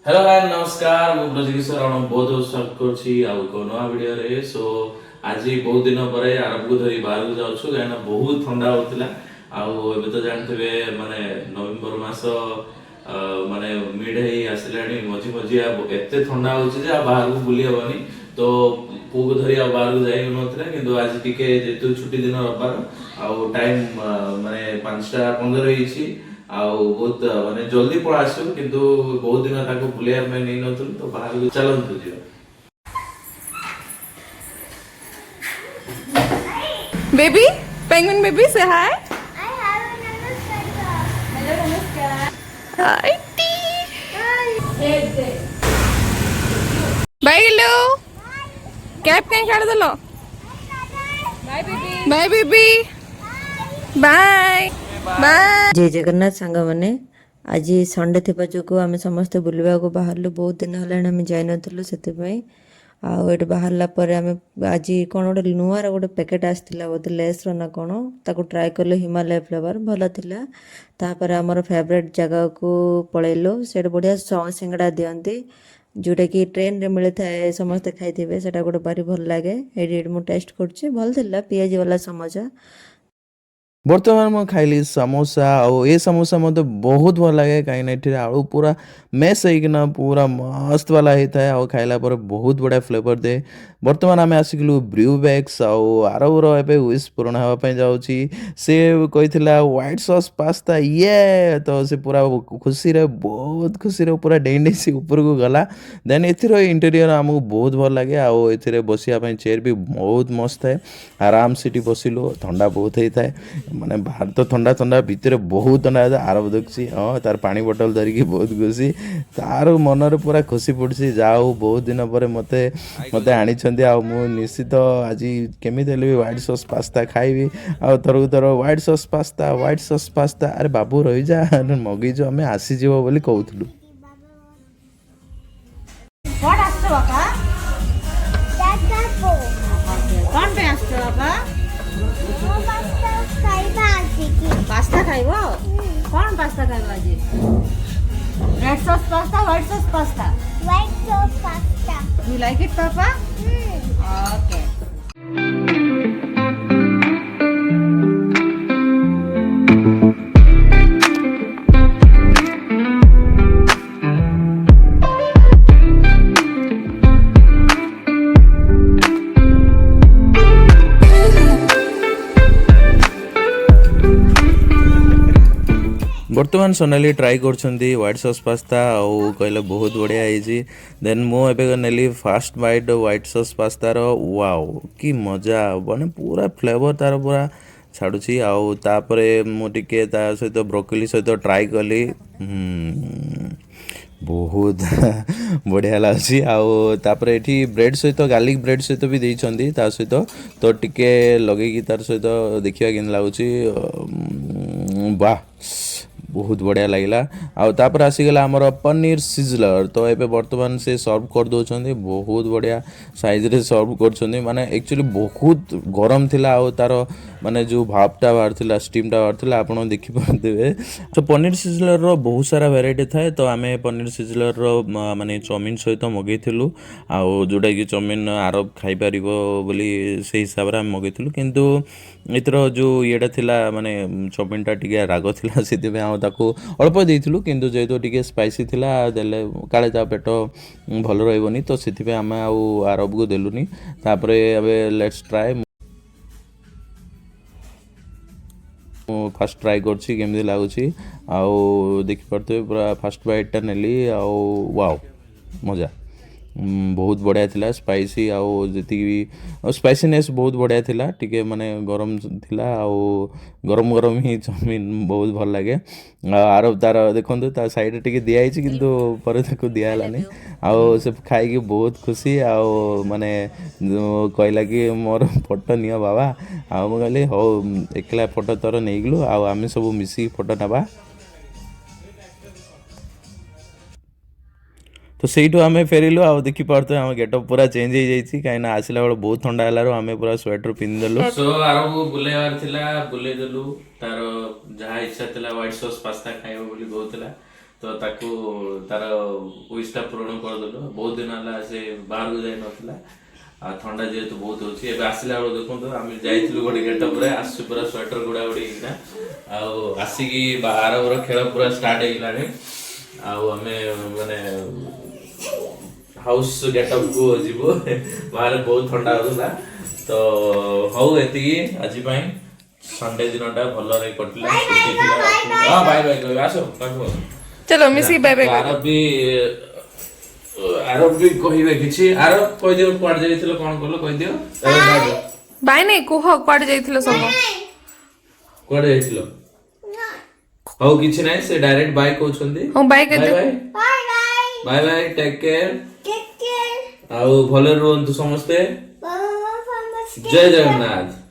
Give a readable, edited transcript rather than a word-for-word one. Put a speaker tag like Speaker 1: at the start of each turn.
Speaker 1: Hello hi नमस्कार मु ब्रजकिशोर आपण बहुत बहुत स्वागत करछि आउ को नवा वीडियो रे सो आज बहुत दिन परे आरब को धरी बाहर को जाउछु गाना बहुत ठंडा होतिला आउ एबे तो जानथिबे माने नवंबर मास माने मिड हेई आसलानी मझी मझी एते ठंडा होछि जे बाहर को बुली हबनी तो पु को धरी बाहर को जाई नथला किंतु आज टिके जेतु छुट्टी दिन रबार आउ टाइम माने 5:15 हेछि आउ बहुत माने जल्दी पळा आसु किंतु बहुत दिन ताको बुलिया में नहीं नथुल तो बाहर को चलंतु जियो
Speaker 2: Baby, penguin baby, say hi.
Speaker 3: I have another sweater. Hello, Namaskar.
Speaker 2: Hi, T.
Speaker 3: Hey,
Speaker 2: Bye, hello. Cap कहीं छाड़ दलो.
Speaker 3: bye, baby.
Speaker 2: Bye, baby. Bye. Bye.
Speaker 4: जय जगन्नाथ सांग मैंने आज संडे थी जो आम समस्ते बुलवा को बाहर बहुत दिन है आम जाइनु से आठ बाहरला आम आज कौन गोटे नुआर गोटे पैकेट आसाला बोधे लेस ना कौन ताको ट्राए कलु हिमालय फ्लेवर भल थिला तापर आमर फेवरेट जगह को पलैलु से बढ़िया सिंगड़ा दियंती जोटा कि ट्रेन रे मिलता है समस्ते खाई से गोटे भारी भल लगे ये मुझे टेस्ट कर भल थिला पियाज वाला समोसा
Speaker 5: बर्तमान मैं खाइली समोसा और ये समोसा मत बहुत भल लगे कहीं आलू पूरा मेस होना पूरा मस्त वाला होता है और खाइला पर बहुत बढ़िया फ्लेवर दे बर्तमान आम आसिकलु ब्रू बैग्स आरबर एवं विश पूरण हाँपाई जाऊँगी सी कही व्हाइट सॉस पास्ता ये तो से पूरा खुशी रे बहुत खुशी रे पूरा डेई डेई से ऊपर को गला देन एथर इंटेरियर आमको बहुत भल लगे आउ ए बसापी चेयर भी बहुत मस्त है आराम से बसिलु ठंडा बहुत होता है माने बाहर तो ठंडा ठंडा भितर बहुत ठंडा आरब देखी हाँ तार पानी बोतल धरिकी बहुत खुशी तार मनरे पूरा खुशी पड़ी जाओ बहुत दिन पर मते मते आनी मु निश्चित आज केमी भी व्हाइट सॉस पास्ता खाइबी आ थर थर व्हाइट सॉस पास्ता अरे बाबू रही जा मगेज आम आसीज बोली कहूलु
Speaker 6: What asked Papa?
Speaker 3: That's a bow.
Speaker 6: कौन पे asked Papa?
Speaker 3: वो पास्ता खाइबा आसिकी
Speaker 6: पास्ता खाइबो कौन पास्ता खाइबो आज red sauce pasta white sauce pasta
Speaker 3: white sauce pasta
Speaker 6: you like it papa okay
Speaker 5: बर्तमान सोनाली ट्राई कर व्हाइट सॉस पास्ता और कहले बहुत बढ़िया है देन मुझे नेली फास्ट बाइट व्हाइट सॉस पास्तार वाओ कि मजा माने पूरा फ्लेवर तार पूरा छाड़ुची आउ तापरे मुझे सहित ब्रोकोली सहित ट्राई कली बहुत बढ़िया लगे आउे ये ब्रेड सहित गार्लिक ब्रेड सहित भी देती सहित तो टिके लगे तार सहित देखा कि लगुच वाह बहुत बढ़िया लगिला आउे आसीगला आमर पनीर सिजलर तो ये बर्तमान से सर्व कर दौरान बहुत बढ़िया साइज रे सर्व कर माने एक्चुअली बहुत गरम थिला तार माने जो भापटा बाहर स्टीमटा बाहर आप देखिपे तो पनीर सिजलर रो बहुत सारा वेराइटी थाए तो आम पनीर सिजलर रो माने चाउमिन सहित मगेलु आउ जोटा कि चाउमिन आरब खाई पार बोली से हिसाब से मगेलु किंतु इतर जो येटा थिला माने चाउमिनटा टिके राग थिला सेति ताको अल्प देइथिलु किंतु जेहेतु टिके स्पाइसी थिला देले काले ता पेट भल रहबनी तो सेति आम आउ आरब को देलुनी तापरे अबे लेट्स ट्राई फास्ट ट्राई करछि केमि लागुछि आउ देखि परते पूरा फास्ट बाइटटा नेली आउ वाओ मजा बहुत बढ़िया थिला स्पाइसी आउ जति भी स्पाइसीनेस बहुत बढ़िया थिला टिके माने गरम थिला आउ गरम गरम ही चाउमिन बहुत भल लगे आरब तार देखो ता साइड टिके दिया हिची किंतु पर ताको दिया हलानी आउ से खाई की बहुत खुशी आउ माने कहला कि मोर फोटो नियो बाबा आउ म कहली हो एकला फोटो तोर नेइगलु आउ आमे सब मिसी फोटो नबा तो सहीठू आम फेरिलु आ देखी पार्थ आम गेटअप पूरा चेंज हो जाइए कहीं आसला बेले बहुत ठंडा है आम पूरा स्वेटर पिंधिदेलु
Speaker 1: सो आरब बुलेबार थिला बुले देलु तार जहा इच्छा थिला व्हाइट सॉस पास्ता खाइबो बोली कहउतला तो ताकू तार विशटा पूरण करदेलु बहुत दिन है से बाहर को जाई नथिला आ ठंडा जेहेतु बहुत होची एबे आसिला बेलो देखो आम जाइथिलु गोटे गेटअप रे आसु पूरा स्वेटर गुड़ा उड़ी ना आ आसिकी आरबर खेल पूरा स्टार्ट हेलानी आमे माने हाउस गेटअप को जीवो बाहर बहुत ठंडा होता तो हौ एति आज संडे दिनटा भल रे कटला हां बाय बाय कह आसो पाखो
Speaker 2: चलो मिसी बाय बाय
Speaker 1: आरब भी कहिबे किछि आरब कहि दियो क्वाड जाइथिलो कोन करलो कहि दियो
Speaker 2: बाय नहीं कुह क्वाड जाइथिलो सब
Speaker 1: क्वाड जाइथिलो हौ किछि नै से डायरेक्ट बाय कहउछंदी
Speaker 2: हां बाय कहते
Speaker 1: bye
Speaker 3: bye bye
Speaker 1: bye bye take care
Speaker 3: take care
Speaker 1: आउ भले रुहंतु समस्ते
Speaker 3: बाबा
Speaker 1: जय जगन्नाथ।